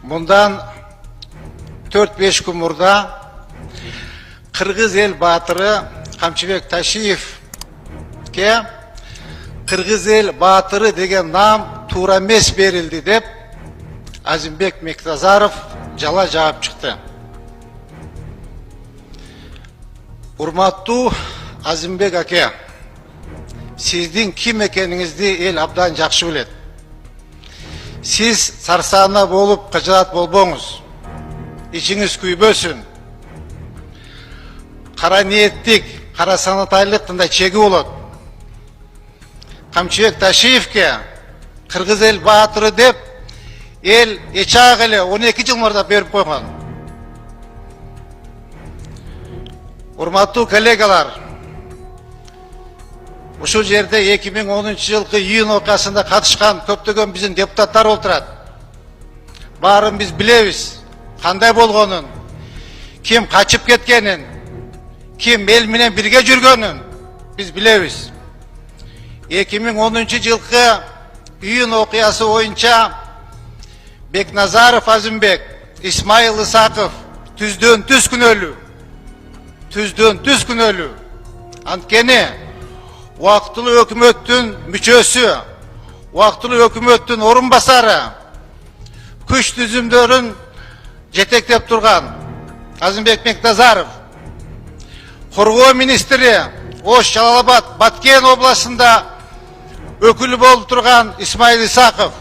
Bundan 4-5 kun murda Kırgız el batırı Kamçıbek Taşiyev'ke Kırgız el batırı degen nam tuğra emes berildi dep Azimбек Мекназаров жала жаап чыкты. Урматтуу Азимбек аке, сиздин ким экениңизди эл абдан жакшы билет. Сиз сарсаана болуп кыжаат болбоңуз, ичиңиз күйбөсүн. Кара ниеттик, кара санатайлыктын чеги болот. Камчыбек Ташиевке Кыргыз эл баатыры деп эл эчак эле 12 жыл мурда берип койгон. Урматтуу коллегалар, ушул жерде 2010 жылкы июнь окуясында катышкан көптөгөн биздин депутаттар отурат. Баарын биз билебиз, кандай болгонун, ким качып кеткенин, ким эл менен бирге жүргөнүн биз билебиз. 2010 жылкы июнь окуясы боюнча Бекназаров Азимбек, Исмаил Исаков түздөн түз күнөөлүү. Түздөн түз күнөөлүү. Анткени убактылуу өкмөттүн мүчөсү, убактылуу өкмөттүн орун басары, күч түзүмдөрүн жетектеп турган Азимбек Мекназаров, коргоо министри Ош, Жалал-Абад, Баткен областында өкүлү болуп турган Исмаил Исаков.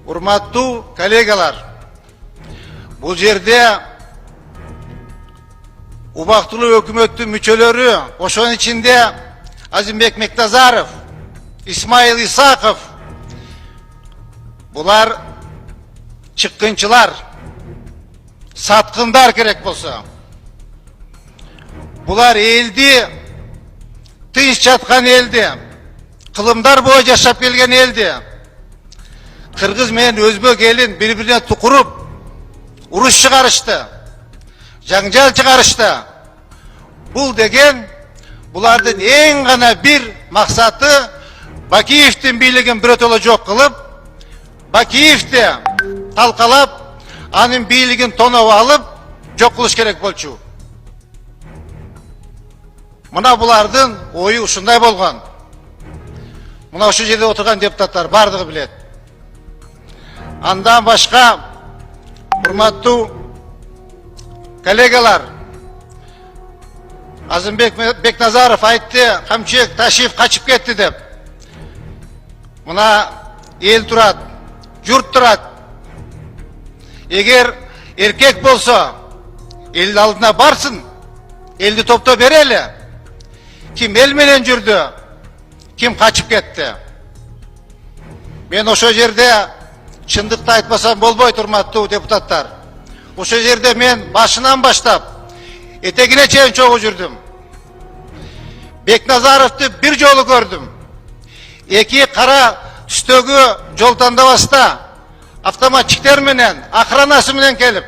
Урматтуу коллегалар, бул жерде убактылуу өкмөттүн мүчөлөрү, ошонун ичинде Азимбек Мекназаров, Исмаил Исаков, булар чыккынчылар, саткындар керек болсо. Булар элди, тынч жаткан элди, кылымдар бою жашап келген элди, Кыргыз менен өзбек элин бири-бирине тукуруп, уруш чыгарышты, жаңжал чыгарышты. Бул деген булардын эң гана бир максаты Бакиевдин бийлигин биротоло жок кылып, Бакиевди талкалап, анын бийлигин тоноп алып, жок кылыш керек болчу. Мына булардын ою ушундай болгон. Мына ошол жерде отурган депутаттар бардыгы билет. Андан башка, урматтуу коллегалар, Азимбек Бекназаров айтты, Камчыбек Ташиев качып кетти деп. Мына эл турат, журт турат. Эгер эркек болсо, элдин алдына барсын, элди топтоп берели. Ким эл менен жүрдү, ким качып кетти. Мен ошол жерде чындыкты айтпасам болбойт, урматтуу депутаттар. Ошол жерде мен башынан баштап этегине чейин чогуу жүрдүм. Бекназаровду бир жолу көрдүм. Эки кара түстөгү жол тандабаста автоматчиктер менен, охранасы менен келип,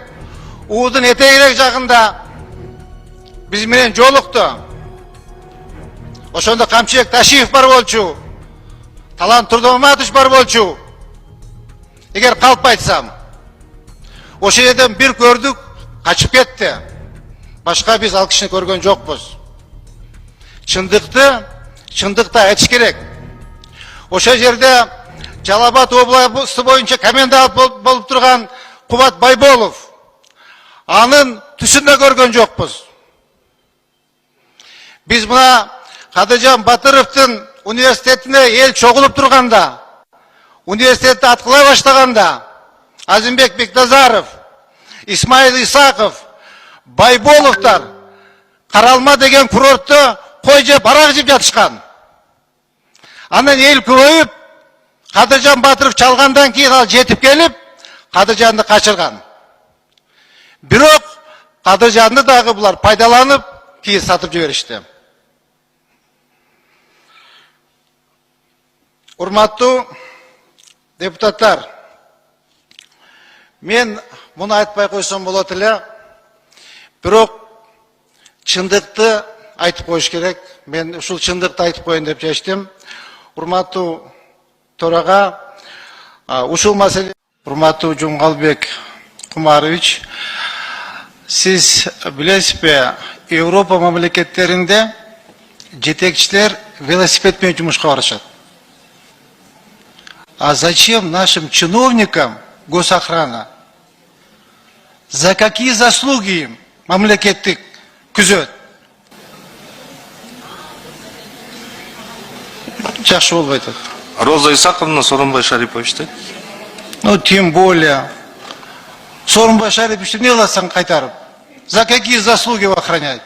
уудун этегине жагында биз менен жолукту. Ошондо Камчыбек Ташиев бар болчу, Талант Турдумаматович бар болчу. Эгер калп айтсам, ошол жерден бир көрдүк, качып кетти. Башка биз ал кишини көргөн жокпуз. Чындыкты айтыш керек. Ошол жерде Жалал-Абад областы боюнча комендант болуп турган Кубат Байболов, анын түсүн да көргөн жокпуз. Биз мына Кадыржан Батыровдун университетине эл чогулуп турганда, университетти аткылай баштаганда, Азимбек Бекназаров, Исмаил Исаков, Байболовтар Каралма деген курортту кой жеп, арак жеп жатышкан. Анан эл көбөйүп, Кадыржан Батыров чалгандан кийин ал жетип келип, Кадыржанды качырган. Бирок Кадыржанды дагы булар пайдаланып, кийин сатып жиберишти. Урматтуу депутаттар, мен муну айтпай койсом болот эле, бирок чындыкты айтып коюш керек. Мен ушул чындыкты айтып коеюн деп чечтим. Урматтуу төрага ушул маселе Урматтуу Жумгалбек Кумарович, siz bilesizbe Европа мамлекеттеринде жетекчилер велосипедмен жумушка барышат. А зачем нашим чиновникам госохрана? За какие заслуги им мамлекеттик күзөт? Жакшы болбой атат. Роза Исаковна, Сооронбай Шариповичти. Ну, тем более. Сооронбай Шариповичти не кыласың кайтарып? За какие заслуги его охранять?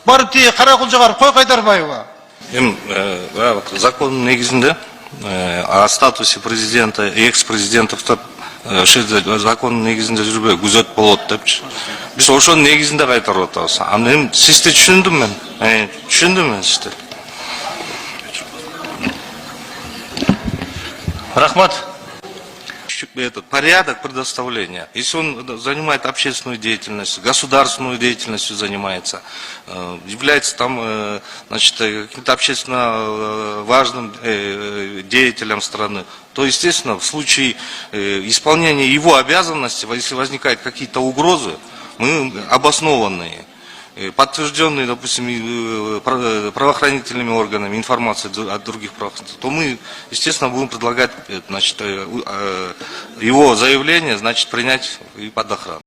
Барып тие каракул жагарып кой Кайдарбаева. Закон негизинде о статусе президента и экс-президентов закон негизинде жүрбөй күзөт болот депчи. Биз ошонун негизинде кайтарып атабыз. Аны эми сизди түшүндүм мен. Түшүндүм мен сизди. Рахмат. Этот порядок предоставления. Если он занимает общественную деятельность, государственную деятельностью занимается, является там, значит, каким-то общественно важным деятелем страны, то, естественно, в случае исполнения его обязанностей, если возникают какие-то угрозы, мы обоснованные, подтвержденные, допустим, правоохранительными органами информации от других правоохранителей, то мы, естественно, будем предлагать, значит, его заявление, значит, принять и под охрану.